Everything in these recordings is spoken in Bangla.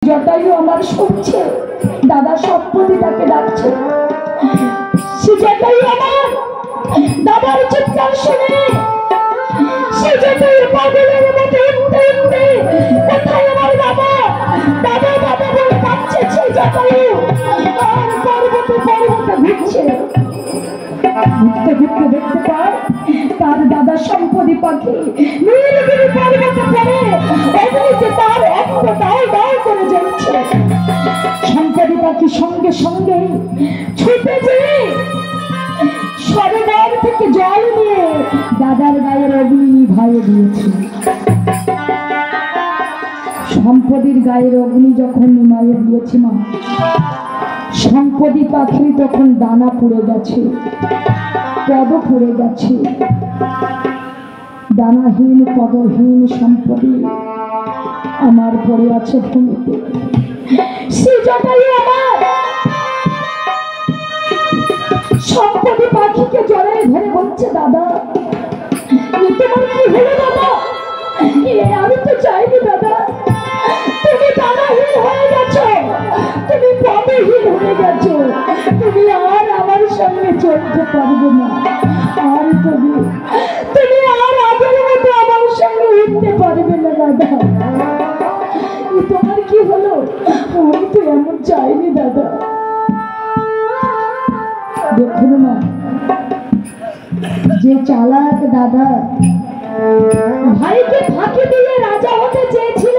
জটায়ু আমার শুনছে, দাদা সম্পত্তি তাকে ডাকছে। সে জটায়ু আমার দাদার চিৎকার শুনে সে জটায়ু পাগলের মতো উঠতে উঠতে, কোথায় আমার বাবা, দাদা দাদা বলে কাঁদছে। সে জটায়ু আর পর্বতে পর্বতে ঘুরছে। ঘুরতে ঘুরতে দেখতে পায় তার দাদা সম্পত্তি পাখি নীলগিরি পর্বতে পড়ে অগ্নিতে তার রক্ত দাও দাও করে জ্বলছে। সম্পত্তি পাখি সঙ্গে সঙ্গে ছুটে যেয়ে সরোবর থেকে জল নিয়ে দাদার গায়ের অগ্নি নিভাইয়ে দিয়েছে। সম্পত্তির গায়ের অগ্নি যখন নিভাইয়ে দিয়েছে মা, সম্পত্তি পাখি তখন দানা পুড়ে গেছে, পদ পুড়ে গেছে। দানাহীন পদহীন সম্পত্তি আমার পড়ে আছে ভূমিতে। সে জটায়ু আমার সম্পত্তি পাখিকে জড়ায় ধরে বলছে, দাদা তোমার কি হলো দাদা? আমি তো চাইনি দাদা, তুমি দানাহীন হয়ে গেছো, তুমি পদহীন হয়ে গেছো, তুমি আর আমার সঙ্গে চলতে পারবে না, আর তুমি আর আগের মতো আমার সঙ্গে উঠতে পারবে না দাদা। তোমার কি হলো? আমি তো এমন চাইনি দাদা। দেখুন না, যে চালাক দাদা ভাইকে ফাঁকি দিয়ে রাজা হতে চেয়েছিল,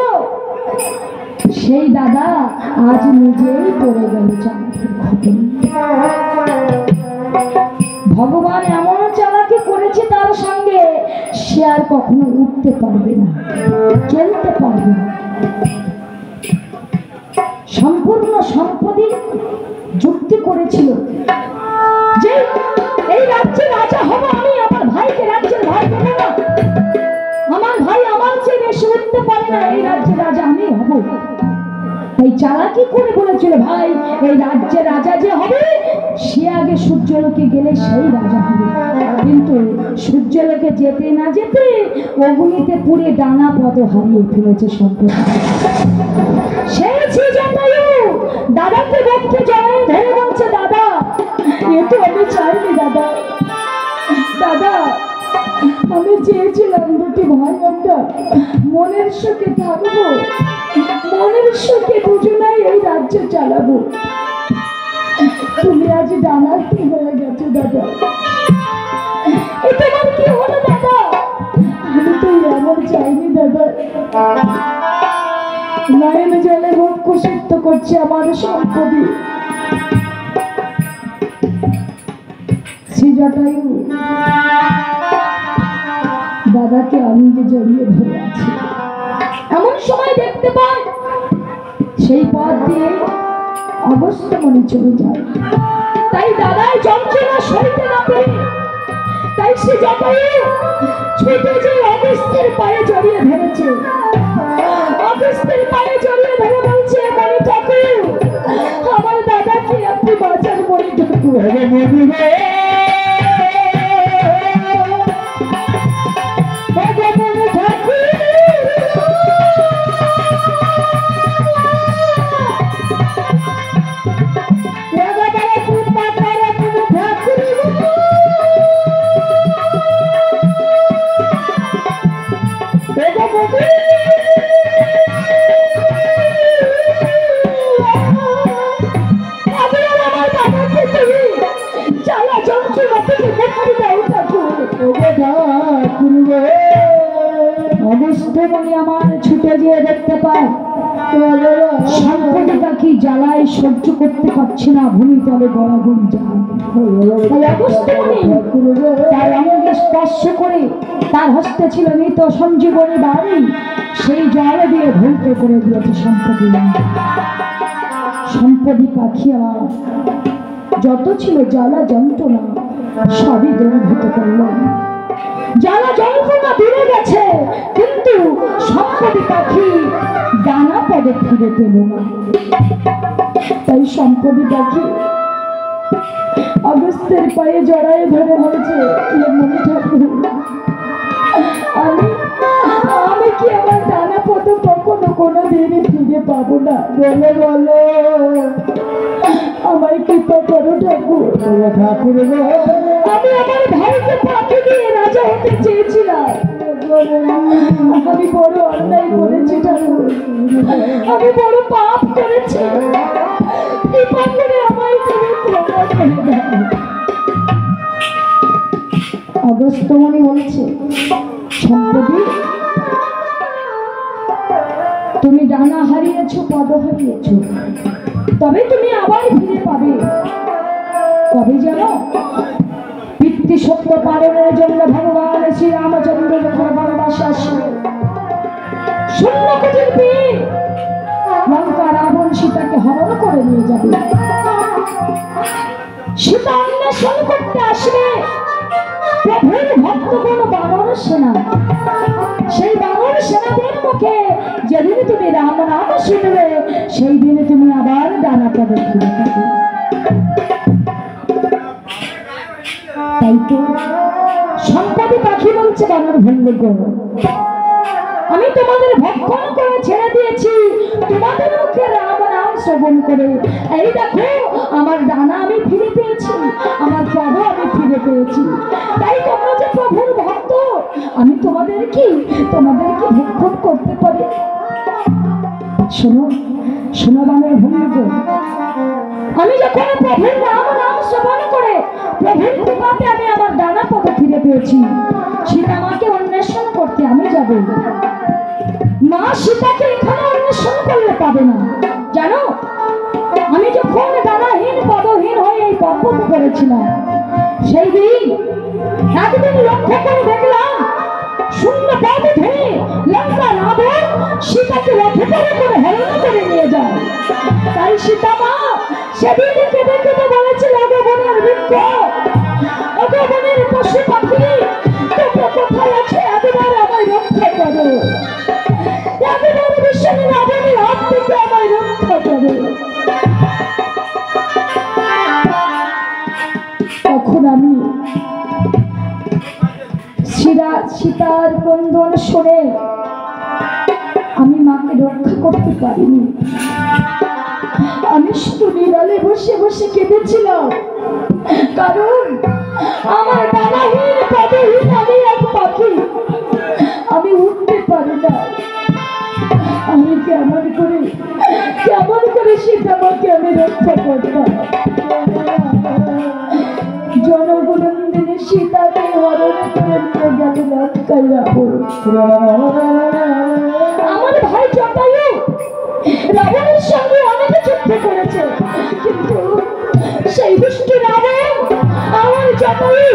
সেই দাদা আজ নিজেই পড়ে গেল চালাকের খপ্পরে। ভগবান এমন চালাকি করেছে তার সঙ্গে, সে আর কখনো উঠতে পারবে না, চলতে পারবে না। সম্পূর্ণ সম্পত্তি যুক্তি করেছিল যে এই রাজ্যে রাজা হব আমি, আমার ভাইকে রাজ্যের ভাই দেব না, আমার ভাই আমার চেয়ে বেশি উঠতে পারে না, এই রাজ্যের রাজা আমি হব। এই চালাকি করে বলেছিল, ভাই এই রাজ্যের রাজা যে হবে সে আগে সূর্যলোকে গেলে সেই রাজা হবে। কিন্তু সূর্যলোকে যেতে না যেতে অগ্নিতে পুড়ে ডানা পদ হারিয়ে ফেলেছে সম্পত্তি। সেই জটায়ু দাদাকে দেখতে জড়ায় ধরে বলছে, দাদা এ তো আমি চাইনি দাদা, দাদা আমি চেয়েছিলাম দুটি ভাই আমরা মনের সুখে থাকবো, মনের সুখে দুজনাই এই রাজ্য চালাবো, তুমি আজ ডানাহীন হয়ে গেছো দাদা। তোমার কি হলো দাদা? আমি তো এমন চাইনি দাদা। নয়ন জলে বক্ষ সিদ্ধ করছে আমার সম্পত্তি। শ্রী জটায়ু দাদাকে আনন্দে জড়িয়ে ধরে আছে। এমন সময় দেখতে পায় সেই পথ দিয়ে অগস্ত্যমণি চলে যায়। তাই দাদার যন্ত্রণা সইতে না পেরে তাই সে জটায়ু ছুটে যে অগস্ত্যের পায়ে জড়িয়ে ধরেছে। অগস্ত্যের পায়ে জড়িয়ে ধরে বলছে, মণি ঠাকুর আমার দাদাকে আপনি বাঁচান, মণি ঠাকুর। অগস্ত্যমণি আমার ছুটে যেয়ে দেখতে পায় সম্পত্তি পাখি জ্বালায় সহ্য করতে পারছে না, ভূমিতলে গড়াগড়ি যায়। তাই অগস্ত্যমণি তার অঙ্গে স্পর্শ করে, তার হস্তে ছিল মৃত সঞ্জীবনী বাড়ি, সেই জল দিয়ে ধৌত করে দিয়েছে সম্পত্তি। সম্পত্তি পাখি আমার যত ছিল জ্বালা যন্ত্রণা সবই দূরীভূত করলেন। জ্বালা যন্ত্রণা দূরে গেছে, কিন্তু সম্পত্তি পাখি ডানা পদে ফিরে পেল না। তাই সম্পত্তি পাখি অগস্ত্যের পায়ে জড়ায় ধরে বলছে, মণি ঠাকুর আমি কি আমার ডানা পদ কোনোদিন ফিরে পাবো না। বলো বলো, আমায় কৃপা করো ঠাকুর। ঠাকুর আমি আমার ভাইকে পাখি দিয়ে রাজা হতে চেয়েছিলাম। আমি বড় অন্যায় করেছি ঠাকুর, আমি বড় পাপ করেছি। কৃপা করে আমায় তুমি ক্ষমা করে দাও। অগস্ত্যমণি বলছে, সম্প্রতি তুমি ডানা হারিয়েছো, পদ হারিয়েছো, তবে তুমি আবার ফিরে পাবে। কবে জানো? পিতৃ সত্য পালনের জন্য ভগবান শ্রী রামচন্দ্র যখন বনবাসে আসবে, শূন্য কোটির বীর লঙ্কা রাবণ সীতাকে হরণ করে নিয়ে যাবে। সীতা অন্বেষণ করতে আসবে প্রভুর ভক্তগণ বানর সেনা। সেই বানর সেনাদের মুখে যেদিন তুমি রাম নাম শুনবে, সেই দিনে তুমি আবার ডানা পদে ফিরে পাবে। তাই তো সম্পদী পাখি বলছে বানর ভঙ্গ, আমি তোমাদের ভক্ষণ করে ছেড়ে দিয়েছি তোমাদের মুখে রাম নাম শ্রবণ করে। এই দেখো আমার ডানা আমি ফিরে পেয়েছি, আমার পদ আমি ফিরে পেয়েছি। তাই তোমরা যে প্রভুর ভক্ত, আমি তোমাদেরকে ভক্ষণ করতে পারি। শোনো শোনো বানর ভঙ্গ, আমি যখন প্রভুর রাম নাম শ্রবণ করে প্রভুর কৃপাতে আমি আমার ডানা পদ ফিরে পেয়েছি। সীতা মাকে অন্বেষণ করতে আমি যাব। মা সীতাকে এখানে অন্বেষণ করলে পাবে না, জানো? আমি যখন ডানাহীন পদহীন হয়ে এই পর্বত করেছিলাম, সেই দিন একদিন লক্ষ্য করে দেখলাম শূন্য পদ ধরে লঙ্কা রাবণ সীতাকে রথে করে হরণ করে নিয়ে যায়। তাই সীতা মা সেদিন কেঁদে কেঁদে বলেছিল, ওগো বনের বৃক্ষ, ওগো বনের পশু পাখি, তোমরা কোথায় আছে? একবার আমায় রক্ষা করো, একবার ভীষণ রাবণের হাত থেকে আমায় রক্ষা করো। তখন আমি সীতার ক্রন্দন শুনে আমি মাকে রক্ষা করতে পারিনি। আমি শুধু নিরালে বসে বসে কেঁদেছিলাম, কারণ আমার ডানাহীন পদহীন আমি এক পাখি, আমি উঠতে পারি না। আমি কেমন করে সীতামাকে আমি রক্ষা করতাম? জনগণন্দিনী সীতাকে হরণ করে নিয়ে গেল লঙ্কায় রাবণ। আমার ভাই জটায়ু রাবণের সঙ্গে অনেক যুদ্ধ করেছে, কিন্তু সেই দুষ্ট রাবণ আমার জটায়ু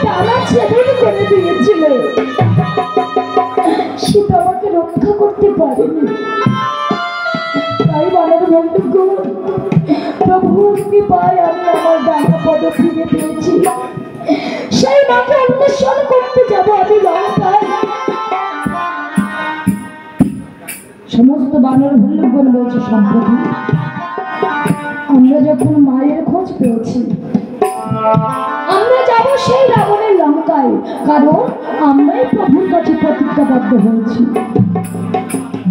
ডানা ছেদন করে দিয়েছিল। সীতা আমাকে রক্ষা করতে পারেনি। তাই বানর বন্ধুগণ, প্রভুর কৃপায় আমি আমার ডানা পদ ফিরে পেয়েছি। সেই মাকে অন্বেষণ করতে যাব আমি লঙ্কায়। সমস্ত বানর ভল্লুকগণ বলছে, সম্প্রতি আমরা যখন মায়ের খোঁজ পেয়েছি, আমরা যাব সেই রাবণের লঙ্কায়, কারণ আমরাই প্রভুর কাছে প্রতিজ্ঞাবদ্ধ হয়েছি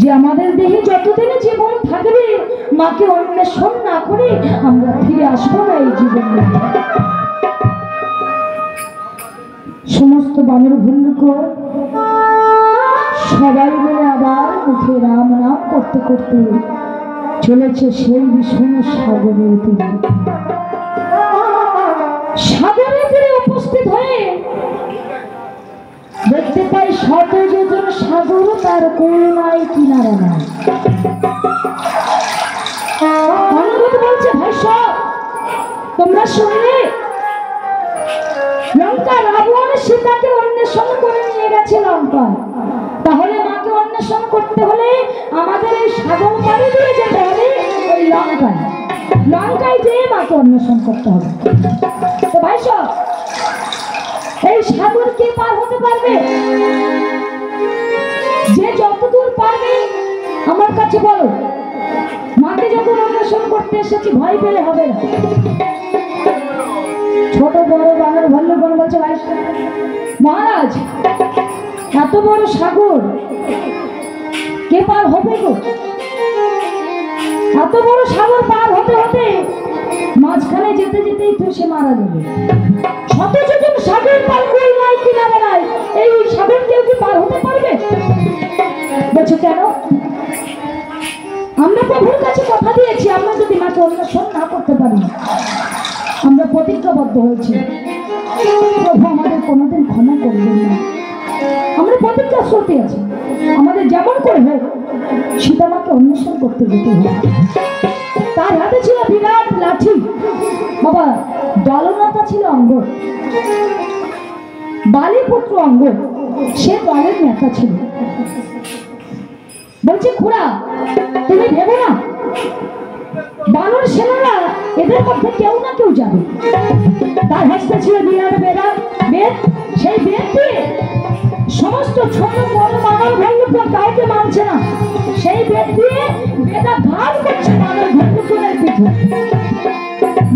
যে আমাদের দেহে যতদিন জীবন থাকবে মাকে অন্বেষণ না করে আমরা ফিরে আসবো না এই জীবনে। সমস্ত বানর ভল্লুকগণ সবাই মিলে আবার মুখে রাম নাম করতে করতে চলেছে সেই ভীষণ সাগরের তীরে। সাগরের তীরে উপস্থিত হয়ে দেখতে পাই শত যোজন সাগর, তার করুণায় কিনারা নাই। অনুরোধ বলছে, ভাই সব তোমরা শুনলে লঙ্কা রাবণ সীতাকে অন্বেষণ করে নিয়ে গেছে লঙ্কায়, তাহলে মাকে অন্বেষণ করতে হলে আমাদের এই সাগর পাড়ি দিয়ে যেতে হবে ওই লঙ্কায় যেয়ে মাকে অন্বেষণ করতে হবে। তো ভাই সব এই সাগর কে পার হতে পারবে? যে যতদূর পারবে আমার কাছে বলো। মাকে যখন অন্বেষণ করতে এসেছি, ভয় পেলে হবে না। ছোট বড় বানর ভল্লুকগণ বলছে, ভাই মহারাজ এত বড় সাগর, কে পার হবে গো? এত বড় সাগর পার হতে হতে মাঝখানে যেতে যেতেই তো সে মারা যাবে। শত শত সাগর পার কই নাই কিনারে নাই, এই সাগর কেউ কি পার হতে পারবে? বলছো কেন? আমরা প্রভুর কাছে কথা দিয়েছি, আমরা যদি মাকে অন্বেষণ না করতে পারি, আমরা প্রতিজ্ঞাবদ্ধ হয়েছি প্রভু আমাদের কোনোদিন ক্ষমা করবেন না। আমরা প্রতিজ্ঞা শ্রুতি আছি, আমাদের যেমন করে হোক সীতামাকে অন্বেষণ করতে যেতে হবে। তার হাতে ছিল বিরাট লাঠি, বাবা দলনেতা ছিল অঙ্গদ, বালিপুত্র অঙ্গদ, সে দলের নেতা ছিল। বলছি খুড়া তুমি ভেবো না, বানর সেনারা এদের মধ্যে কেউ না কেউ যাবে। তার হস্তে ছিল বিরাট বেদ, সেই বেদ দিয়ে সমস্ত ছোট বড় বানর ভল্লুকগণ কাউকে মানছে না, সেই বেদ দিয়ে বেদা ঘাত করছে বানর ভল্লুকগণের পিঠে।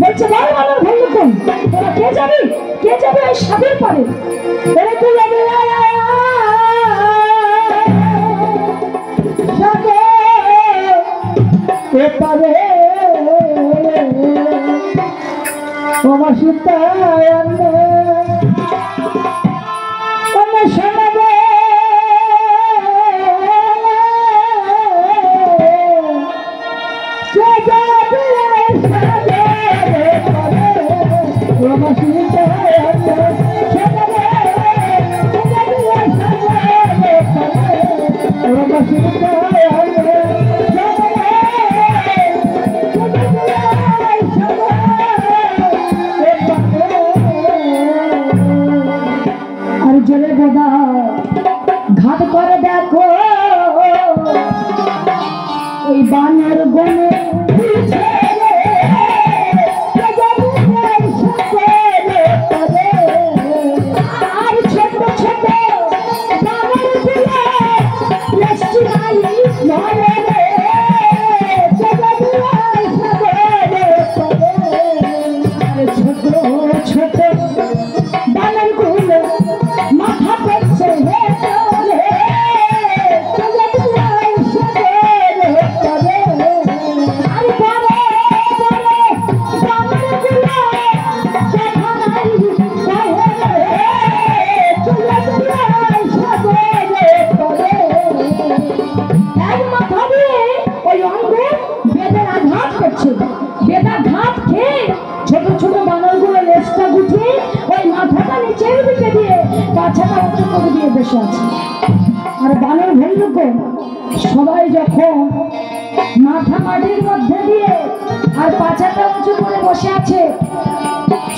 বলছে বড় বানর ভল্লুকগণ তোরা কে যাবি, কে যাবে ওই সাগর পারে? এরা তো যাবে পারে আমার সীতায় শোনাবে ঘাট করে দেখো ওই বানর গনে আর ছোট ছোট ছোট বানর গুলো মাথা পেছে বেদাঘাত খেয়ে ছোট ছোট বানরগুলো লেজটা গুটিয়ে ওই মাথাটা নিচের দিকে দিয়ে পাছাটা উঁচু করে দিয়ে বসে আছে। আর বানর ভল্লুকগণ সবাই যখন মাথা মাটির মধ্যে দিয়ে আর পাছাটা উঁচু করে বসে আছে,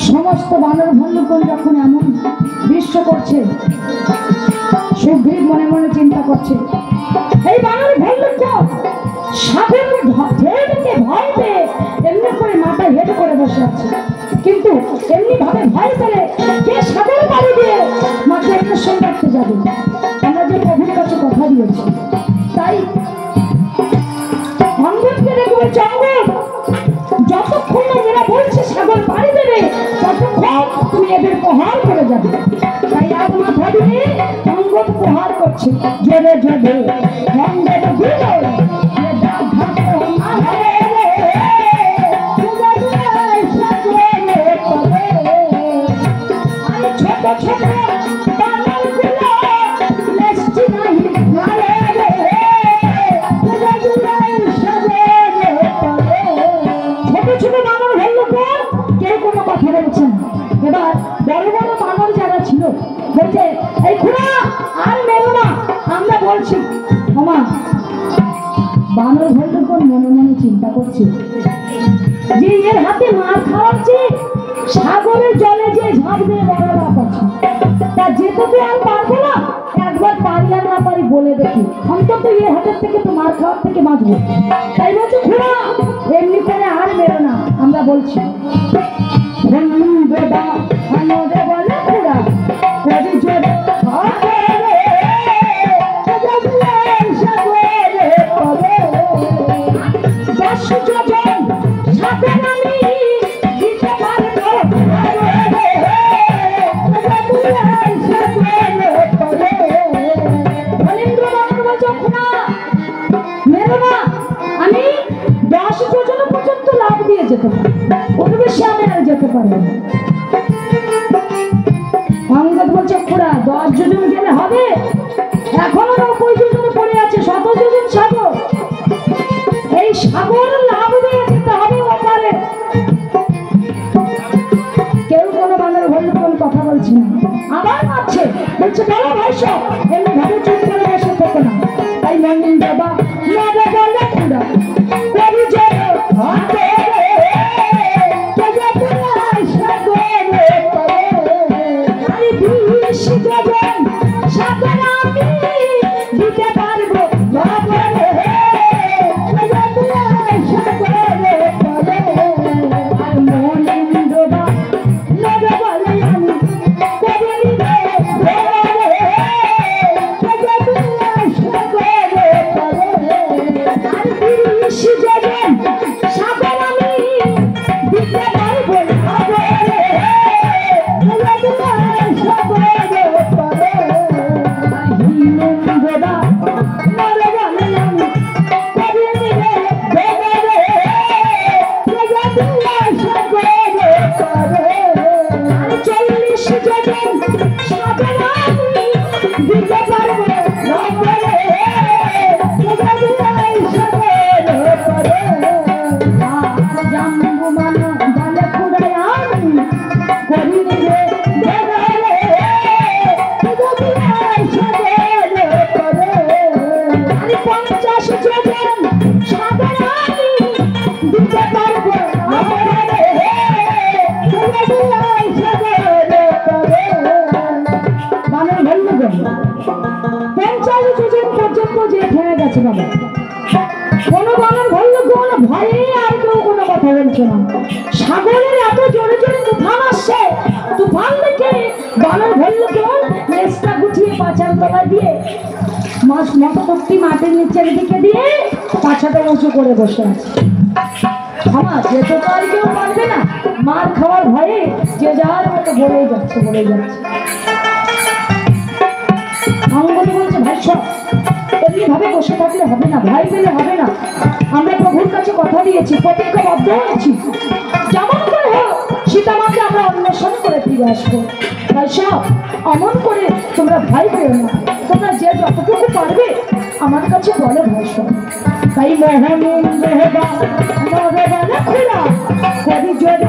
সমস্ত বানর ভল্লুকগণ যখন এমন দৃশ্য করছে, সুগ্রীব মনে মনে চিন্তা করছে এই বানর ভল্লুকগণ সাগরের ঢেউকে ভয় পেয়ে এমনি করে মাথা হেঁটে করে বসে আছে, কিন্তু এমনি ভাবে ভয় পেলে কে সাগর পাড়ি দিয়ে মাকে অন্বেষণ করতে যাবে? আমরা যে প্রভুর কাছে কথা দিয়েছি, তাই অঙ্গদকে রেখে বলছে অঙ্গদ যতক্ষণ না এরা বলছে সাগর পাড়ি দেবে ততক্ষণ তুমি এদের প্রহার করে যাবে। তাই আর মাথা দিয়ে অঙ্গদ প্রহার করছে জোরে জোরে অঙ্গদ বিজয় এবার বড় বড় বানর যারা ছিল বলছে এই খুড়া আর মেরো না, আমরা বলছি মামা। বানর ভল্লুকগণ মনে মনে চিন্তা করছে যে এর হাতে মার খাওয়াচ্ছে, সাগরের জলে যে ঝাঁপ দিয়ে বড় লাভ আছে, তা যেতে তো আর পারবো না, একবার পারি আর না পারি বলে দেখি, অন্তত এর হাতের থেকে তো মার খাওয়ার থেকে বাঁচবো। তাই বলছে খুড়া এমনি করে আর মেরো না, আমরা বলছি 10 যোজন পর্যন্ত লাভ দিয়ে যেতে পারে, ওর বেশি আমি আর যেতে পারবো না। অঙ্গদ বলছে খুড়া 10 যোজন গেলে হবে, এখনো 90 যোজন পড়ে আছে, 100 যোজন সাগর, এই সাগর লাভ দিয়ে যেতে হবে ওপারে। কেউ কোনো বানর বললে কোনো কথা বলছে না, আবার মারছে, বলছে বলো ভাই সব এমনি ভাবে চুপ করে বসে থেকে না। তাই নন্দিন বাবা নবে বলে খুড়া কবি যে হাতে সাগরের এত জোরে জোরে তুফান আসছে, তুফান দেখে বানর ভল্লুকগণ লেজটা গুটিয়ে পাছার তলা দিয়ে মতকটি মাটির নিচের দিকে দিয়ে পাছাটা উঁচু করে বসে আছে। আমার যেতে তো আর কেউ পারবে না, মার খাওয়ার ভয়ে যে যার মতো বলেই যাচ্ছে বলেই যাচ্ছে। অঙ্গনে বলছে ভাই সব এমনি ভাবে বসে থাকলে হবে না, ভাই পেলে হবে না, আমরা প্রভুর কাছে কথা দিয়েছি, প্রতিজ্ঞাবদ্ধ হয়েছি, যেমন করে হোক সীতামাকে আমরা অন্বেষণ করে ফিরে আসবো। ভাই সব অমন করে তোমরা ভাই পেও না, তোমরা যে যতটুকু পারবে আমার কাছে বলো ভাই সব। তাই খোলা কবি জোরে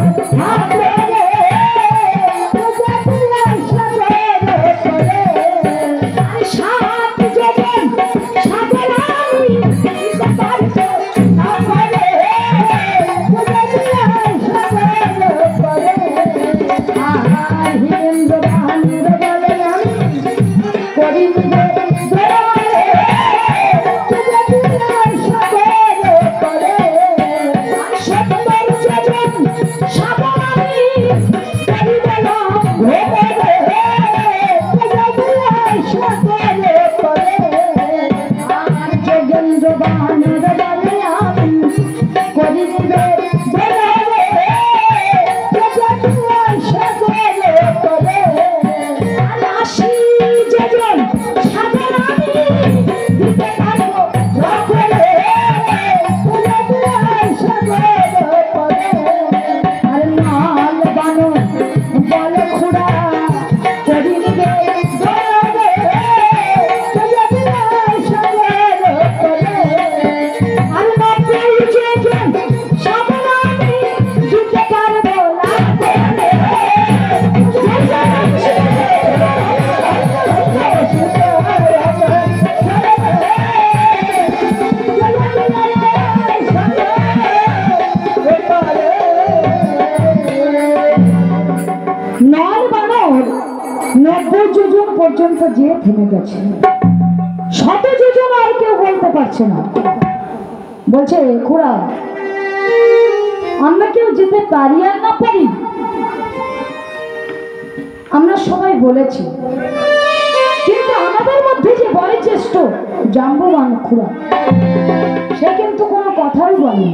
পর্যন্ত যে থেমে গেছে, 100 যোজন আর কেউ বলতে পারছে না। বলছে খুড়া আমরা কেউ যেতে পারি আর না পারি, আমরা সবাই বলেছি, কিন্তু আমাদের মধ্যে যে বয়োজ্যেষ্ঠ জাম্বুবান খুড়া সে কিন্তু কোনো কথাই বলেনি,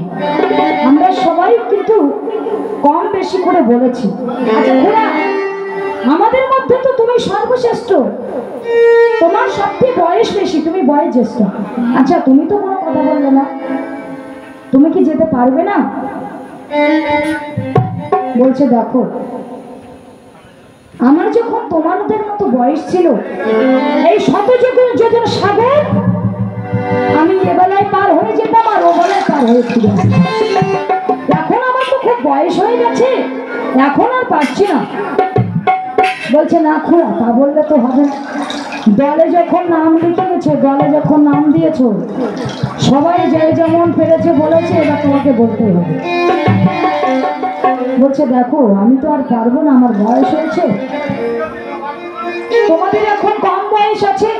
আমরা সবাই কিন্তু কম বেশি করে বলেছি। আচ্ছা খুড়া আমাদের মধ্যে তো তুমি সর্বশ্রেষ্ঠ, তোমার সবচেয়ে বয়স বেশি, তুমি বয়োজ্যেষ্ঠ, আচ্ছা তুমি তো কোনো কথা বললে না, তুমি কি যেতে পারবে না? বলছে দেখো, আমার যখন তোমাদের মতো বয়স ছিল, এই শত যোজন সাগর আমি এবেলায় পার হয়ে যেতাম আর ওবেলায় পার হয়ে ফিরে আসতাম। এখন আমার তো খুব বয়স হয়ে গেছে, এখন আর পারছি না। বলছে না খুড়া, তা বললে তো হবে না। দলে যখন নাম লিখে গেছে, দলে যখন নাম দিয়েছো, সবাই যে যেমন পেরেছে বলেছে, এবার তোমাকে বলতেই হবে। বলছে দেখো, আমি তো আর পারবো না, আমার বয়স হয়েছে, তোমাদের এখন কম বয়স আছে,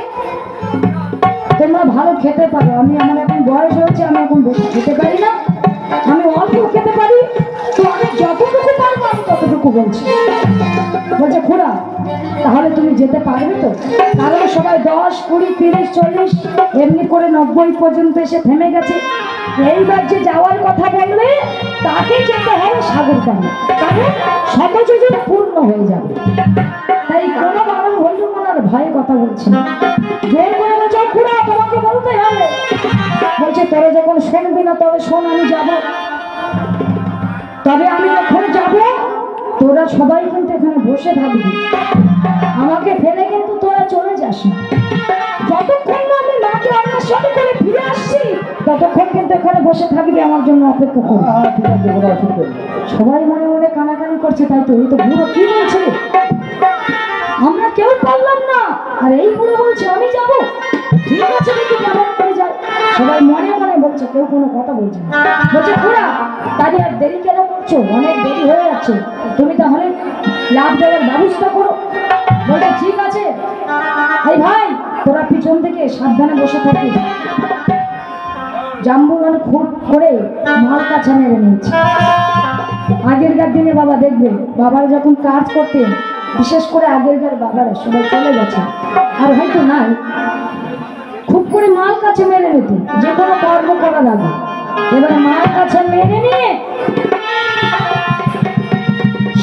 তোমরা ভালো খেতে পারো, আমি আমার এখন বয়স হয়েছে, আমি এখন বেশি খেতে পারি না, আমি অল্প খেতে পারি, তো আমি যতটুকু পারবো আমি ততটুকু বলছি। বলছে খুড়া, তাহলে তুমি যেতে পারবে তো? কারণ সবাই 10, 20, 30, 40 এমনি করে 90 পর্যন্ত এসে থেমে গেছে। এইবার যে যাওয়ার কথা বলবে তাকে যেতে হবে সাগর পাড়ে, কারণ শত যোজন পূর্ণ হয়ে যাবে। তাই কোনো বারণ বন্ধু মনার ভয়ে কথা বলছে না, জোর করে বলছে খুড়া তোমাকে বলতে হবে। বলছে তোরা যখন শুনবি না তবে শোন, আমি যাব, তবে আমি যখন যাব তোরা সবাই কিন্তু এখানে বসে থাকবি, আমাকে ফেলে কিন্তু তোরা চলে যাস না। যতক্ষণ না আমি মাকে আমার সাথে করে ফিরে আসছি ততক্ষণ কিন্তু এখানে বসে থাকবি, আমার জন্য অপেক্ষা করবি। সবাই মনে মনে কানাকানি করছে, তাই তো এই তো বুড়ো কি বলছে, আমরা কেউ পারলাম না, আর এই বুড়ো বলছে আমি যাব, ঠিক আছে দেখি কেমন করে যায়। সবাই মনে মনে বলছে, কেউ কোনো কথা বলছে না। বলছে খুড়া, তাহলে আর দেরি কেন করছো, অনেক দেরি হয়ে যাচ্ছে, তুমি তাহলে লাভ দেওয়ার ব্যবস্থা করো। বলছে ঠিক আছে, এই ভাই তোরা পিছন থেকে সাবধানে বসে থাকি। জাম্বুগান খুব করে মাল কাছা মেরে নিয়েছে। আগেরকার দিনে বাবা দেখবে, বাবার যখন কাজ করতেন, বিশেষ করে আগেরকার বাবারা সবাই চলে গেছে আর হয়তো নাই, খুব করে মাল কাছে মেরে নিত যে কোনো কর্ম করার আগে। এবার মাল কাছে মেরে নিয়ে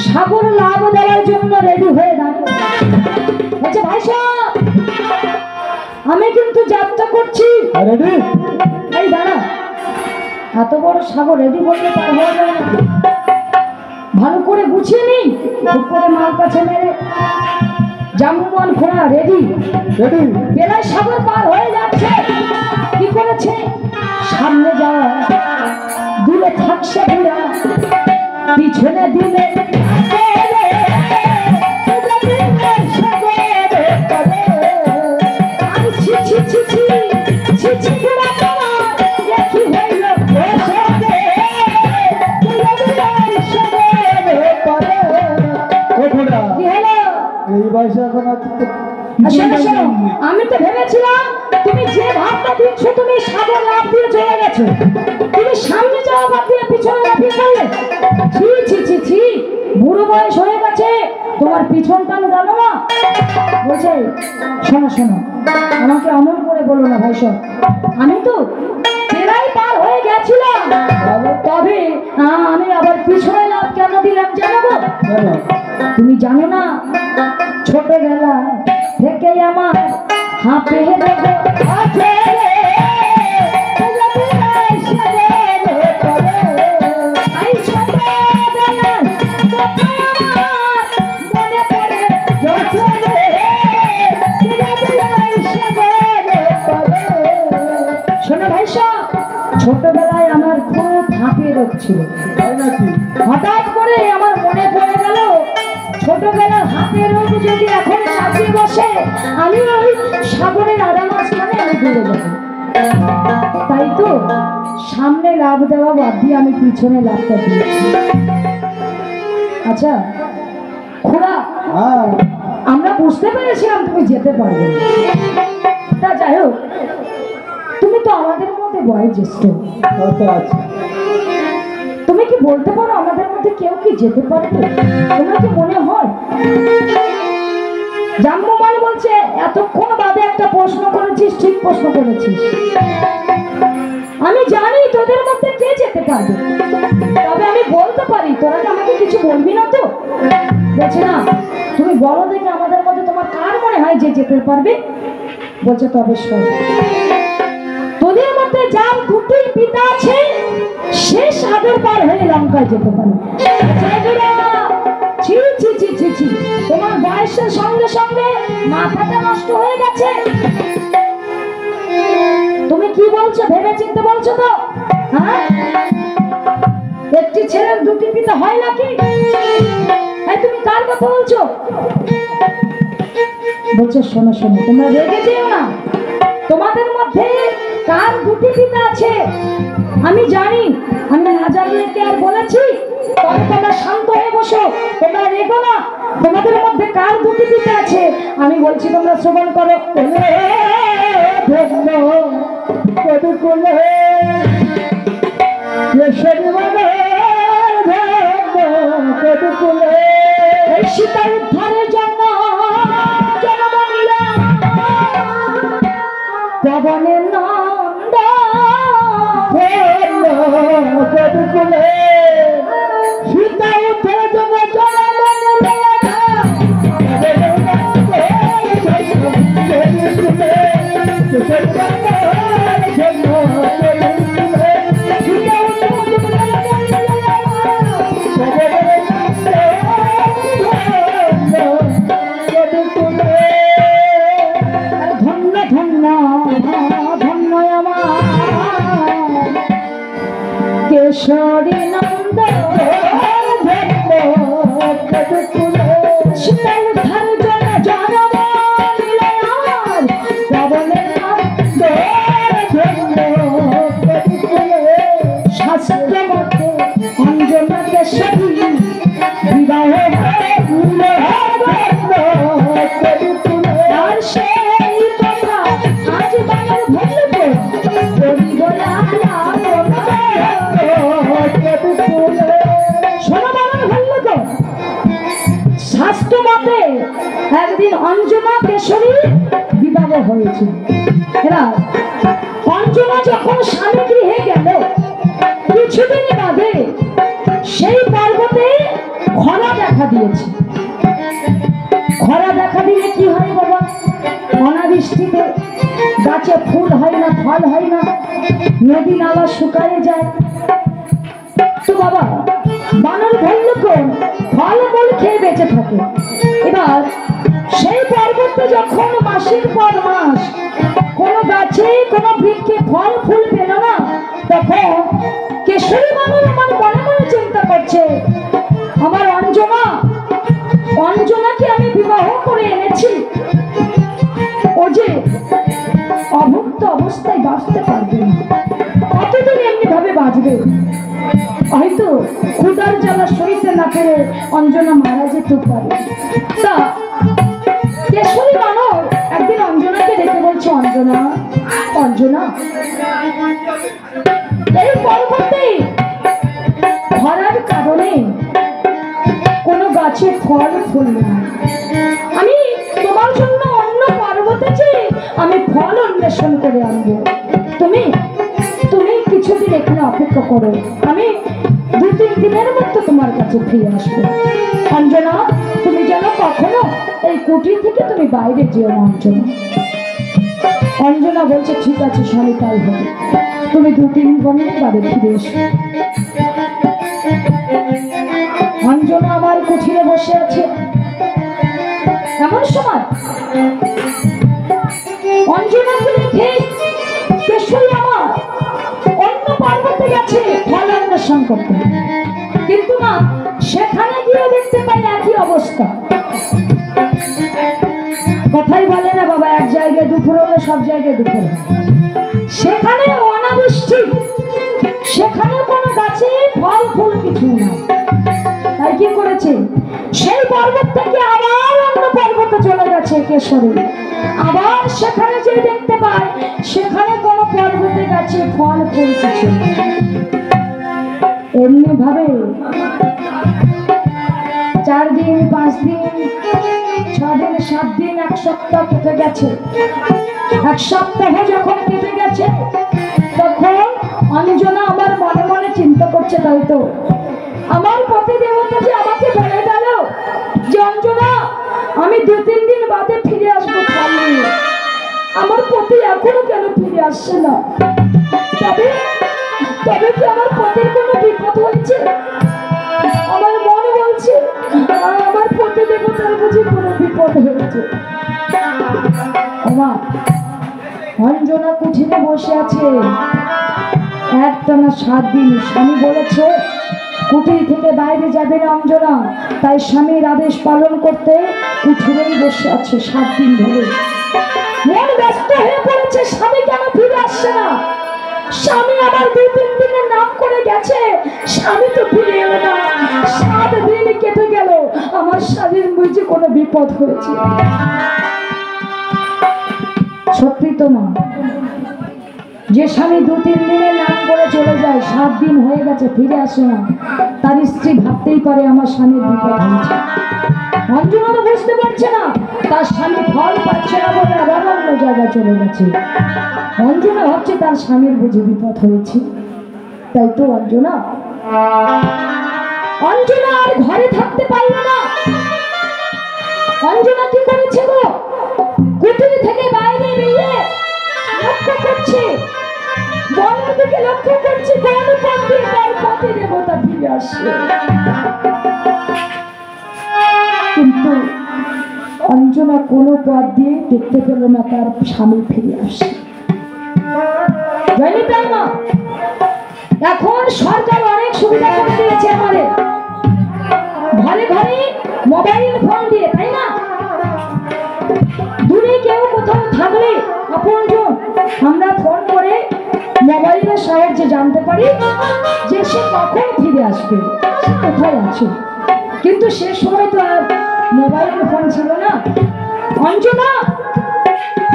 সাগর লাভ দেওয়ার জন্য রেডি হয়ে দাঁড়িয়ে বলছে ভাই সাহেব, আমি কিন্তু যাত্রা করছি। এই দাঁড়া, এত বড় সাগর রেডি বললে পার হওয়া যাবে না, ভালো করে গুছিয়ে নি। খুব করে মাল কাছে মেরে জাম্বুয়ান ঘোড়া রেডি, বেলায় সাগর পার হয়ে যাচ্ছে। কি করেছে, সামনে যাওয়া দূরে থাকছে ঘোড়া, পিছনে দিলে আমি তো ভেবেছিলাম তুমি যে ভাবটা দিচ্ছ তুমি সাগর লাভ দিয়ে চলে গেছো, তুমি সামনে যাওয়া বাদ দিয়ে পিছনে লাফিয়ে পড়লে। ছি ছি ছি ছি, বুড়ো বয়স হয়ে গেছে, তোমার পিছন টান গেল না। বলছে শোনো শোনো, আমাকে অমন করে বলো না ভাই সব, আমি তো প্রায় পার হয়ে গেছিলাম, তবে আমি আবার পিছনে লাভ কেন দিলাম জানো? তুমি জানো না, ছোটবেলা থেকে আমার হাঁপে আছে শোনো ভাই সব, ছোটবেলায় আমার খুব হাঁপিয়ে রোগ ছিল, হঠাৎ করে আমার মনে পড়ে গেল ছোটবেলার হাতের রোগ যদি এখন সাজিয়ে বসে, আমি ওই সাগরের আধা মাঝখানে আমি ঘুরে যাব। তাই তো সামনে লাভ দেওয়া বাদ দিয়ে আমি পিছনে লাভটা দিয়েছি। আচ্ছা খুড়া, আমরা বুঝতে পেরেছিলাম তুমি যেতে পারবে, তা যাই হোক, তুমি তো আমাদের মধ্যে বয়োজ্যেষ্ঠ, তুমি কি বলতে পারো আমাদের মধ্যে কেউ কি যেতে পারবে? তোমার কি মনে হয়? জাম্বুমান বলছে এতক্ষণ বাদে একটা প্রশ্ন করেছিস, ঠিক প্রশ্ন করেছিস, আমি জানি তোদের মধ্যে কে যেতে পারবে, তবে আমি বলতে পারি, তোরা কি আমাকে কিছু বলবি না তো? বলছে না, তুমি বলো দেখে আমাদের মধ্যে তোমার কার মনে হয় যে যেতে পারবে? বলছে তবে শোন, তোদের মধ্যে যার দুটি পিতা আছে শেষ সাগর পার হয়ে লঙ্কায় যেতে পারে। তোমার বয়সের সঙ্গে সঙ্গে মাথাটা নষ্ট হয়ে গেছে। তুমি কি বলছো ভেবে চিন্তে বলছো তো? হ্যাঁ, একটি ছেলের দুটি পিতা হয় নাকি? তুমি কার কথা বলছো? বলছো শোনো শোনো, তোমরা রেগে যেও না। তোমাদের মধ্যে কার দুটি পিতা আছে আমি জানি। আমি না জানলে কি আর বলেছি? তবে তোমরা শান্ত হয়ে বসো, তোমরা রেগো না। তোমাদের মধ্যে কার দুটি পিতা আছে আমি বলছি, তোমরা শ্রবণ করো। এই সীতা উদ্ধারের জন্য জন্ম নিলাম পবনের নন্দ সীতা উদ্ধারের জন্য জন্ম কেশরী নন্দ সীতা উদ্ধারের জন্য জন্ম নিলাম পবনের নন্দ। শাস্ত্র মতে অঞ্জনা কেশরী বিবাহ আর সেই কথা আজ বাংলার ভুলবে শাস্ত্র মতে একদিন অঞ্জনা কেশরী বিবাহ হয়েছে। অঞ্জনা যখন স্বামী গৃহে গেল কিছুদিন বাদে সেই পর্বতে খরা দেখা দিয়েছে। খরা দেখা দিলে কি হয় বাবা? অনাবৃষ্টিতে গাছে ফুল হয় না, ফল হয় না, নদী নালা শুকায় যায়। তো বাবা বানর ভল্লুকগণ ফল মূল খেয়ে বেঁচে থাকে। এবার সেই পর্বতে যখন মাসের পর মাস কোনো গাছে কোনো বৃক্ষে ফল ফুল পেল না, তখন কেশরী বানর আমার মনে মনে চিন্তা করছে, আমার অঞ্জনাকে আমি বিবাহ করে এনেছি, ও যে অভুক্ত অবস্থায় বাঁচতে পারবে না, কতদিন এমনি ভাবে বাঁচবে? হয়তো ক্ষুধার জ্বালা সইতে না পেরে অঞ্জনা মারা যেতে পারে। তা কেশরী বানর একদিন অঞ্জনাকে ডেকে বলছে, অঞ্জনা অঞ্জনা, এই পর্বতে খরার কারণে কোনো গাছে ফল ফুল না, আমি তোমার জন্য অন্য পর্বতে চেয়ে আমি ফল অন্বেষণ করে আনবো। তুমি তুমি কিছুদিন এখানে অপেক্ষা করো, আমি 2-3 দিনের মধ্যে তোমার কাছে ফিরে আসবো। অঞ্জনা, তুমি যেন কখনো এই কুটির থেকে তুমি বাইরে যেও না। অঞ্জনা বলছে, ঠিক আছে স্বামী, তাই হবে, তুমি 2-3 দিনের বাড়ি ফিরে এসো। অঞ্জনা আমার কুঠিরে বসে আছে। এমন সময় অঞ্জনাকে দেখে কেশরী আমার অন্য পর্বতে গেছে ফল অন্বেষণ করতে, কিন্তু না, সেখানে গিয়ে দেখতে পাই একই অবস্থা। কথাই বলে না বাবা, এক জায়গায় দুপুর হলে সব জায়গায় দুপুর। সেখানে অনাবৃষ্টি, সেখানে কোনো গাছে ফল ফুল কিছু না। তাই কি করেছে, সেই পর্বত থেকে আবার অন্য পর্বতে চলে গেছে কেশরী। আবার সেখানে যে দেখতে পায় সেখানে কোনো পর্বতে গাছে ফল ফুল কিছু। এমনি ভাবে 4 দিন 5 দিন 6 দিন 7 দিন 1 সপ্তাহ কেটে গেছে। 1 সপ্তাহ যখন কেটে গেছে তখন অঞ্জনা আমার মনে মনে চিন্তা করছে, তাই তো আমার পতি দেবতা যে আমাকে বলে গেল যে অঞ্জনা আমি 2-3 দিন বাদে ফিরে আসবো ফল নিয়ে, আমার পতি এখনো কেন ফিরে আসছে না? তবে তবে কি আমার পতির কোনো বিপদ হয়েছে? আমার মন বলছে আমার পতি দেবতার বুঝি কোনো বিপদ হয়েছে। ওমা, অঞ্জনা কুঠিরে বসে আছে একটানা 7 দিন। স্বামী বলেছে কুঠির থেকে বাইরে যাবে না অঞ্জনা, তাই স্বামীর আদেশ পালন করতে কুঠিরেই বসে আছে 7 দিন ধরে। মন ব্যস্ত হয়ে পড়েছে, স্বামী কেন ফিরে আসছে না? স্বামী আবার 2-3 দিনের নাম করে গেছে, স্বামী তো ফিরে এলো না। 7 দিন কেটে গেল, আমার স্বামীর বুঝি কোনো বিপদ হয়েছে। সত্যি তো মা, যে স্বামী 2-3 দিনের নাম করে চলে যায়, 7 দিন হয়ে গেছে ফিরে আসে না, তার স্ত্রী ভাবতেই পারে আমার স্বামীর বিপদ হয়েছে। অঞ্জনা তো বুঝতে পারছে না তার স্বামী ফল পাচ্ছে না বলে আবার অন্য জায়গায় চলে গেছে। অঞ্জনা ভাবছে তার স্বামীর বুঝি বিপদ হয়েছে। তাই তো অঞ্জনা আর ঘরে থাকতে পারল না। অঞ্জনা কি করেছে গো? কুটির থেকে বাইরে বেরিয়ে লক্ষ্য করছে, বনের দিকে লক্ষ্য করছে, কোন পথ দিয়ে তার পথে দেবতা ফিরে আসে। কিন্তু অঞ্জনা কোনো পথ দিয়ে দেখতে পেল না তার স্বামী ফিরে আসে। এখন সরকার অনেক সুবিধা করে দিয়েছে আমাদের, ঘরে ঘরে মোবাইল ফোন দিয়ে, তাই না? দূরে কেউ কোথাও থাকলে আপনজন আমরা ফোন করে মোবাইলের সাহায্যে জানতে পারি যে সে কখন ফিরে আসবে, সে কোথায় আছে। কিন্তু সে সময় তো আর মোবাইল ফোন ছিল না। অঞ্জনা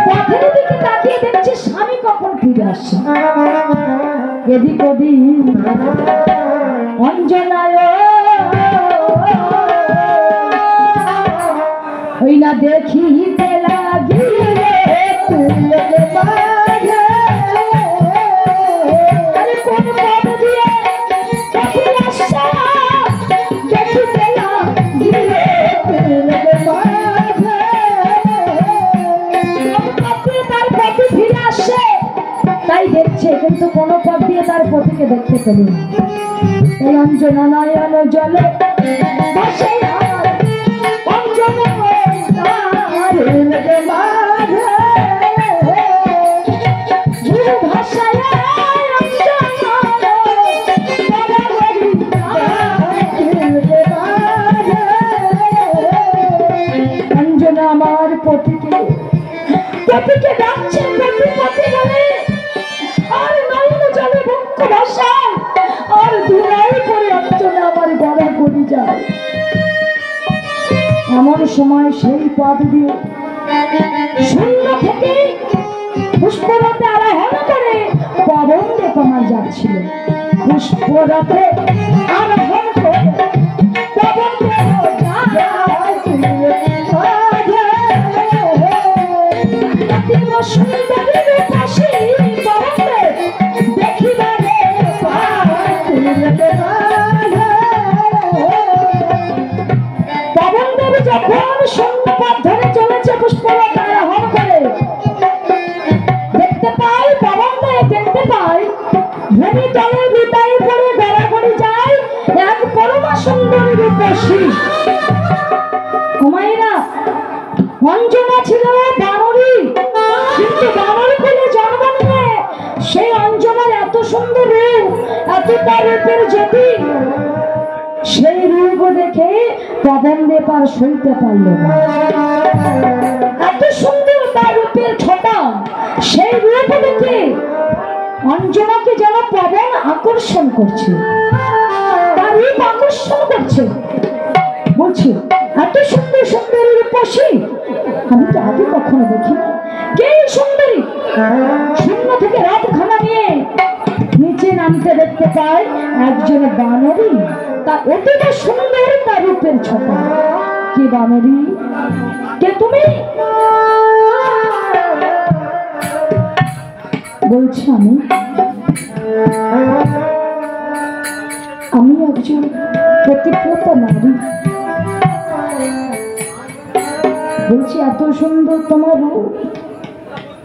পথের দিকে তাকিয়ে দেখছে স্বামী কখন ফিরে আসছে। এদিক ওদিক অঞ্জনায় ওই না দেখিতে লাগিলে তুলে বাঁধে, আরে কোন পথ দিয়ে ফিরে আসছে দেখিতে লাগিলে তুলে বাঁধে। তার পথে ফিরে আসছে তাই দেখছে, কিন্তু কোন পথ দিয়ে তার পতিকে দেখতে পেল না। এই অঞ্জনা নয়ন জলে ভাসে আমার অঞ্জনা অঞ্জনা আমার পতিকে ডাকছে পতি বলে, আর নয়ন জলে বক্ষ ভাষায় আর ধুলাই করে অঞ্জনা আমার গলা গড়ি যায়। এমন সময় সেই পথ দিয়ে শূন্য থেকে পুষ্পরথে আরোহণ করে পবন দেব আমার যাচ্ছিল। পুষ্পরথে আরোহণ করে পবন দেব যখন শূন্য পথ ধরে চলেছে পুষ্পলতা আরোহণ করে, দেখতে পাই পবন দেখতে পাই ভূমি তলে বিদায় করে গড়াগড়ি যায় এক পরমা সুন্দরী রূপসী। হুমায়রা অঞ্জনা ছিল বানরী, কিন্তু বানর কোলে জন্ম নিয়ে সেই অঞ্জনার এত সুন্দর রূপ, এতটা রূপের জ্যোতি, সেই রূপ দেখে পবন দেব আর সইতে পারল না। এত সুন্দর তার রূপের ছোটা, সেই রূপ দেখে অঞ্জনাকে যেন পবন আকর্ষণ করছে, তার রূপ আকর্ষণ করছে। বলছি এত সুন্দর সুন্দরী রূপসী আমি তো আগে কখনো দেখিনি। কে সুন্দরী? শূন্য থেকে রাত খানা নিয়ে নিচে নামতে দেখতে পাই একজন বানরী, তার অতীব সুন্দর তার রূপের ছোটা। কে বানরী? কে তুমি? বলছি আমি একজন প্রতিপ্রতা নারী। বলছি এত সুন্দর তোমার রূপ,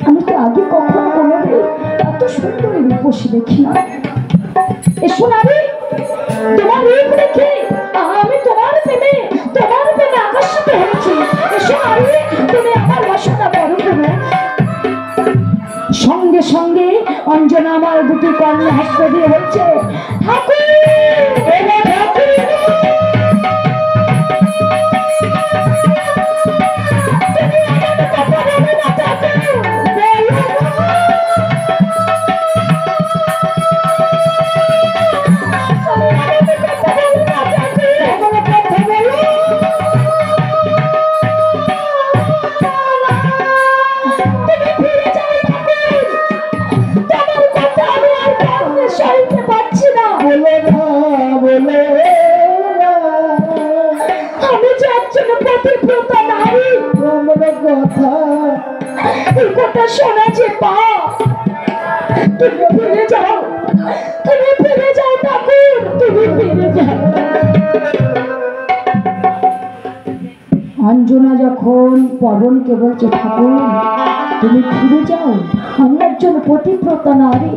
আমি তো আগে কখনো কোনোদিন এত সুন্দর রূপসী দেখি না। এসো নারী, তোমার রূপ দেখে আমি তোমার প্রেমে আকর্ষিত হয়েছি। এসো নারী, তুমি আমার বাসনা বড় করো। সঙ্গে সঙ্গে অঞ্জনা আমার দুটি কর্ণে হাসতে দিয়ে বলছে, ঠাকুর কথা শোনা যে পা, তুমি ফিরে যাও, তুমি ফিরে যাও ঠাকুর, তুমি ফিরে যাও। অঞ্জনা যখন পবনকে বলছে, ঠাকুর তুমি ফিরে যাও, আমি একজন পতিব্রতা নারী,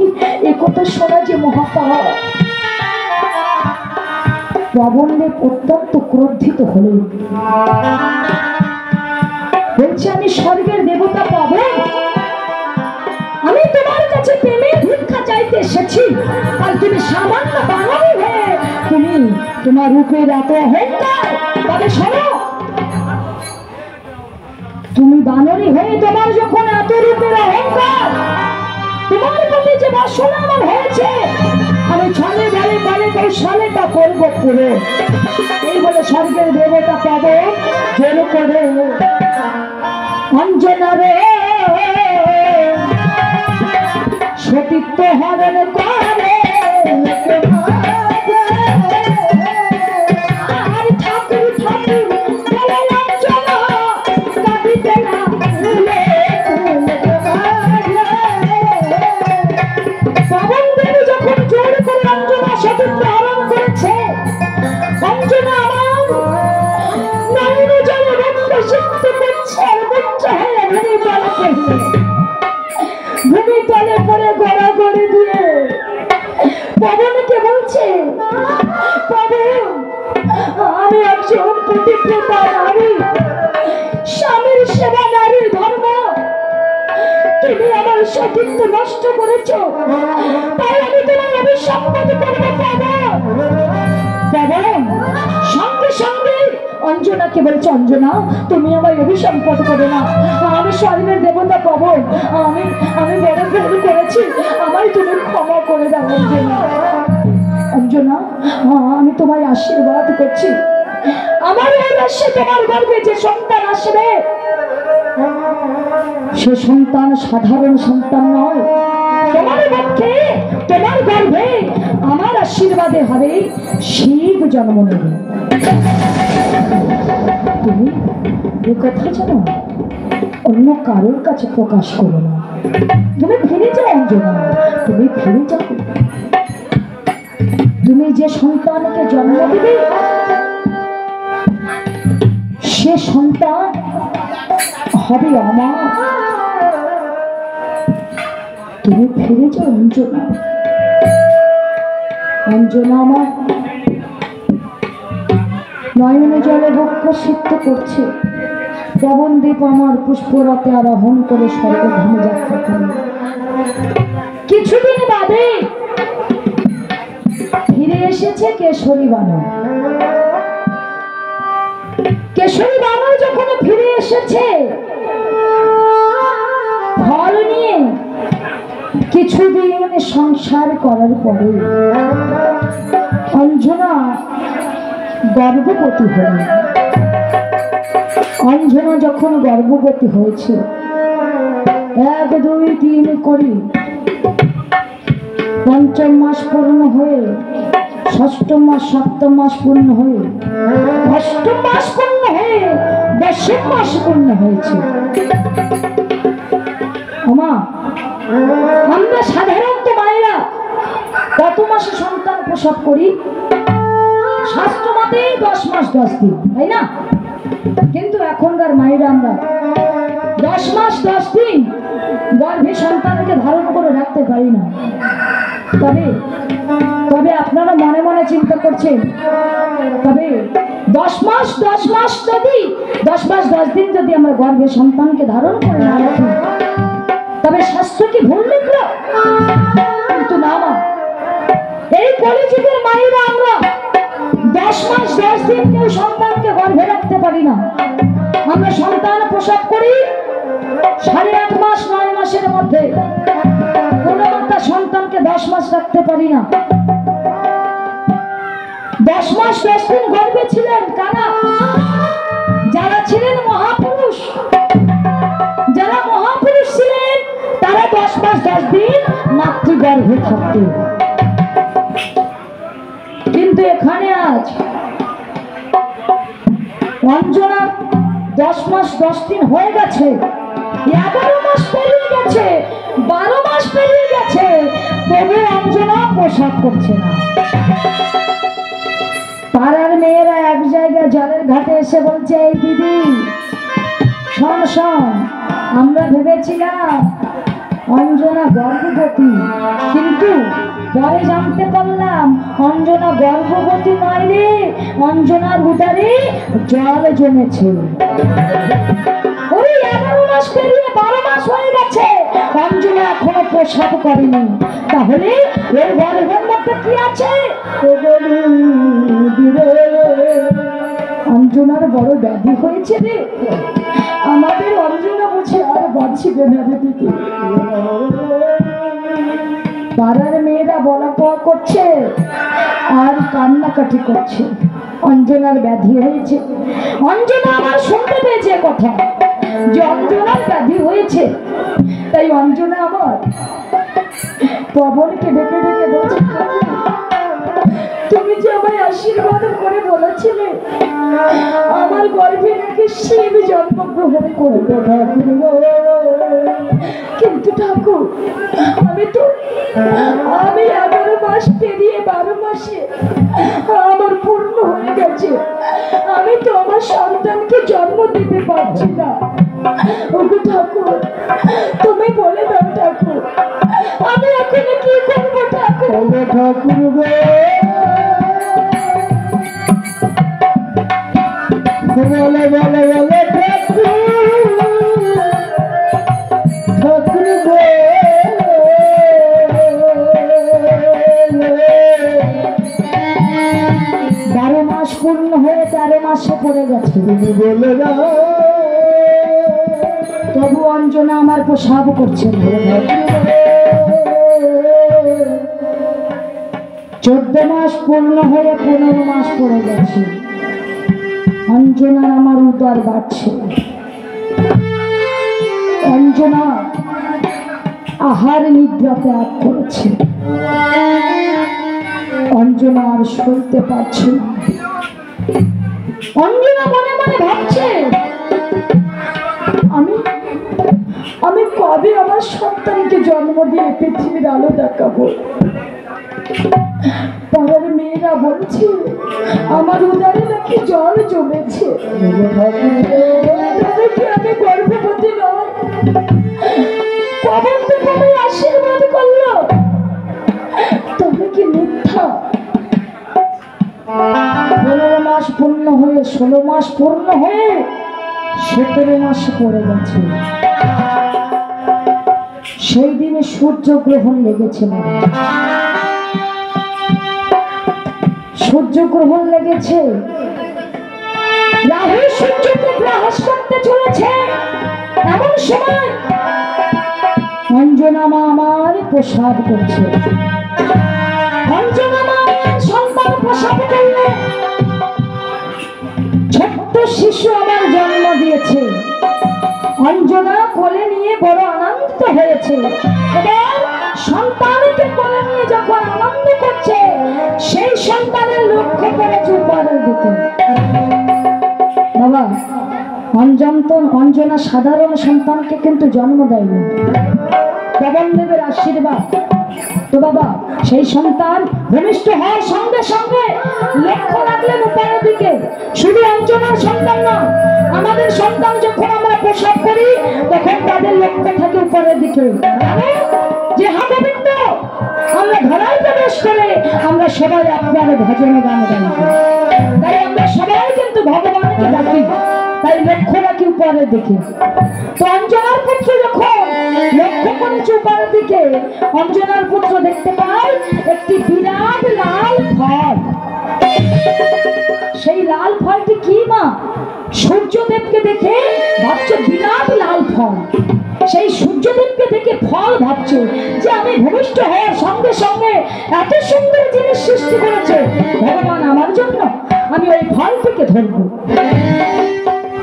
এ কথা শোনা যে মহাপাপ। পবনের অত্যন্ত ক্রোধিত হলেন, বলছে আমি স্বর্গের দেবতা পাবো, আমি তোমার কাছে প্রেমে ভিক্ষা চাইতে এসেছি, আর তুমি সামান্য বাঙালি হয়ে তুমি তোমার রূপের এত অহংকার। তবে শোনো, তুমি বানরী হয়ে তোমার যখন এত রূপের অহংকার, তোমার প্রতি যে বাসনা আমার হয়েছে, আমি ছলে বলে বলে কৌশলে তা করবো পুরো। এই বলে স্বর্গের দেবতা পাবো জোর করে অঞ্জনা রে সতীত্ব হরণ করে। ভূমি তলে পরে গড়াগড়ি দিয়ে পবনকে বলছে, পবন আমি একজন পতিব্রতা নারী, স্বামীর সেবা নারীর ধর্ম, তুমি আমার সতীত্ব নষ্ট করেছ, তাই আমি তোমার অভিসম্পাদ করবো। পবন সঙ্গে সঙ্গে অঞ্জনাকে বলছে, অঞ্জনা তুমি আমার অভিসম্পাদ করো না, আমি স্বর্গের দেবতা পবন, আমি বড় ভুল করেছি, আমায় তুমি ক্ষমা করে দাও। অঞ্জনা, অঞ্জনা আমি তোমায় আশীর্বাদ করছি, আমার এই বর্ষে তোমার গর্ভে যে সন্তান আসবে, সে সন্তান সাধারণ সন্তান নয়, তোমার পক্ষে তোমার গর্ভে আমার আশীর্বাদে হবে শিব জন্ম নেবে। তুমি এ কথা জানো, অন্য কারোর কাছে প্রকাশ করো না, তুমি ফিরে যাও অঞ্জনা, তুমি ফিরে যাও। তুমি যে সন্তানকে জন্ম দেবে, সে সন্তান হবে আমার। তুমি ফিরে যাও অঞ্জনা। অঞ্জনা আমার নয়নে জলে বক্ষ সিদ্ধ করছে, পবনদীপ আমার পুষ্পরাতে আরোহণ করে স্বর্গধামে যাত্রা করে। কিছুদিন বাদে ফিরে এসেছে কেশরী বানর। কেশরী বানর যখন ফিরে এসেছে ফল নিয়ে, কিছুদিন সংসার করার পরে অঞ্জনা গর্ভবতী হল। অঞ্জনা যখন গর্ভবতী হয়েছে, 1 2 3 করে 5ম মাস পূর্ণ হয়ে, 6ম মাস 7ম মাস পূর্ণ হয়ে, 8ম মাস পূর্ণ হয়ে, 10ম মাস পূর্ণ হয়েছে। আমরা সাধারণত মায়েরা কত মাসে সন্তান প্রসব করি? শাস্ত্র মতে 10 মাস 10 দিন, তাই না? কিন্তু এখনকার মায়েরা আমরা 10 মাস 10 দিন গর্ভে সন্তানকে ধারণ করে রাখতে পারি না। তবে তবে আপনারা মনে মনে চিন্তা করছেন, তবে 10 মাস 10 দিন যদি আমরা গর্ভে সন্তানকে ধারণ করে না রাখি, তবে শাস্ত্র কি ভুল লিখল? কিন্তু না মা, এই কলিযুগের মায়েরা আমরা 10 মাস 10 দিন কেউ সন্তানকে গর্ভে রাখতে পারি না। আমরা সন্তান প্রসব করি 8.5 মাস 9 মাসের মধ্যে। কোনো একটা সন্তানকে 10 মাস রাখতে পারি না। 10 মাস 10 দিন গর্ভে ছিলেন কারা? যারা ছিলেন মহাপুরুষ, যারা মহাপুরুষ ছিলেন তারা 10 মাস 10 দিন মাতৃগর্ভে থাকতেন। কিন্তু এখানে আজ অঞ্জনা 10 মাস 10 দিন হয়ে গেছে, 11 মাস পেরিয়ে গেছে, 12 মাস পেরিয়ে গেছে, তবে অঞ্জনা প্রসব করছে না। পাড়ার মেয়েরা এক জায়গায় জলের ঘাটে এসে বলছে, এই দিদি শোন শোন, আমরা ভেবেছিলাম অঞ্জনা গর্ভবতী, কিন্তু পরে জানতে পারলাম অঞ্জনা গর্ভবতী নয় রে, অঞ্জনার উদরে জল জমেছে। ওই 11 মাস পেরিয়ে 12 মাস হয়ে গেছে, অঞ্জনা এখনো প্রসব করেনি। তাহলে এর গর্ভের মধ্যে কি আছে? অঞ্জনার বড় ব্যাধি হয়েছে রে, আমাদের অঞ্জনা বুঝে আর বাঁচবে না রে দিদি। পাড়ার মেয়েরা বলা পাওয়া করছে আর কান্নাকাটি করছে, অঞ্জনার ব্যাধি হয়েছে। অঞ্জনা আমার শুনতে পেয়েছে কথা যে অঞ্জনার ব্যাধি হয়েছে, তাই অঞ্জনা আমার পবনকে ডেকে ডেকে বলছে, তুমি যে আমায় আশীর্বাদ করে বলেছিলে আমার গর্ভে নাকি শিব জন্মগ্রহণ করবে, কিন্তু ঠাকুর আমি 11 মাস পেরিয়ে 12 মাসে আমার পূর্ণ হয়ে গেছে, আমি তো আমার সন্তানকে জন্ম দিতে পারছি না। ওগো ঠাকুর, তুমি বলে দাও ঠাকুর, আমি এখন কি করবো ঠাকুর? ঠাকুর বলে বলে বলে ঠাকুর 12 মাস পূর্ণ হয়ে 13 মাসে পড়ে গেছে, বলে দাও। তবু অঞ্জনা আমার প্রসাব করছে। 14 মাস পূর্ণ হয়ে 15 মাস পড়ে গেছে, অঞ্জনার আমার উদর বাড়ছে। অঞ্জনা আহার নিদ্রা ত্যাগ করেছে, অঞ্জনা আর সইতে পারছে না। অঞ্জনা মনে মনে ভাবছে, আমি কবে আমার সন্তানকে জন্ম দিয়ে পৃথিবীর আলো দেখাবো? পাড়ার মেয়েরা বলছে আমার উদরে নাকি জল জমেছে, আমি গর্ভবতী নয়। পবন তো তুমি আশীর্বাদ করলো, তবে কি মিথ্যা? 15 মাস পূর্ণ হয়ে 16 মাস পূর্ণ হয়ে 17 মাস পড়ে গেছে। সেই দিনে সূর্য গ্রহণ লেগেছে, সূর্য গ্রহণ লেগেছে, রাহু সূর্যকে গ্রাস করতে চলেছে। এমন সময় অঞ্জনা মা আমার প্রসাদ করছে। অঞ্জনা মা আমার সন্তান প্রসাদ করলে, ছোট্ট শিশু আমার জন্ম দিয়েছে। অঞ্জনা কোলে নিয়ে বড় আনন্দ হয়েছে। এবার সন্তানকে কোলে নিয়ে যখন আনন্দ করছে, সেই সন্তানের লক্ষ্য করে চুপারের দিকে। বাবা, অঞ্জনা সাধারণ সন্তানকে কিন্তু জন্ম দেয়নি, পবনদেবের আশীর্বাদ। তো বাবা, সেই সন্তান ভূমিষ্ঠ হওয়ার সঙ্গে সঙ্গে লক্ষ্য রাখলেন উপরের দিকে। শুধু অঞ্জনার সন্তান না, আমাদের সন্তান যখন আমরা প্রসব করি তখন তাদের লক্ষ্য থাকে উপরের দিকে, যে হা গোবিন্দ, আমরা ধরা বিশ্বাস করে আমরা সবাই আপনার ভজন গান গাই। তাই আমরা সবাই কিন্তু ভগবানকে ডাকি, তাই লক্ষ্য রাখি উপরের দিকে। তো অঞ্জনার পুত্র যখন লক্ষ্য করেছে উপরের দিকে, অঞ্জনার পুত্র দেখতে পায় একটি বিরাট লাল ফল। সেই লাল ফলটি কি মা? সূর্যদেবকে দেখে ভাবছে বিরাট লাল ফল। সেই সূর্যদেবকে দেখে ফল ভাবছে যে আমি ভূমিষ্ঠ হওয়ার সঙ্গে সঙ্গে এত সুন্দর জিনিস সৃষ্টি করেছে ভগবান আমার জন্য, আমি ওই ফলটিকে ধরব।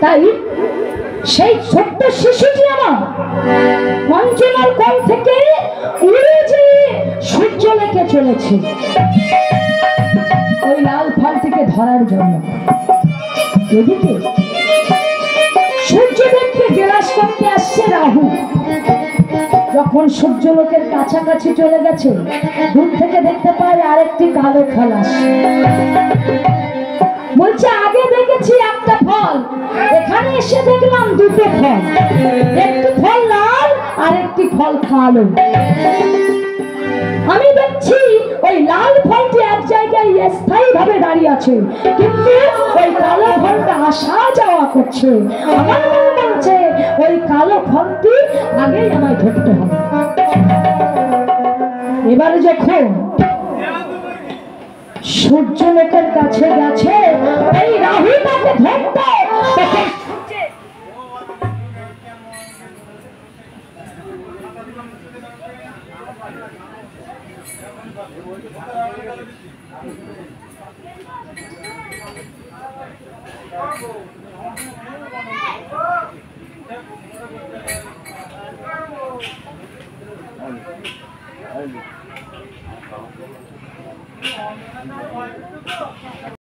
তাই সেই ছোট্ট শিশুটি আমার অঞ্জনার কোল থেকে উড়ে যেয়ে সূর্য লেকে চলেছে ওই লাল ফলটিকে ধরার জন্য। এদিকে সূর্যদেবকে গ্রাস করতে আসছে রাহু। যখন সূর্যলোকের কাছাকাছি চলে গেছে, দূর থেকে দেখতে পায় আরেকটি কালো ফল আসছে। বলছে আগে দেখেছি একটা ফল, এখানে এসে দেখলাম দুটো ফল, একটি ফল লাল আর একটি ফল কালো। আমি দেখছি ওই লাল ফলটি এক জায়গায় স্থায়ী ভাবে দাঁড়িয়ে আছে, কিন্তু ওই কালো ফলটা আসা যাওয়া করছে। আমার মনে বলছে ওই কালো ফলটি আগেই আমায় ধরতে হবে। এবারে যখন সূর্যলোকের কাছে গেছে এই রাহু তাকে ধরতে, তখন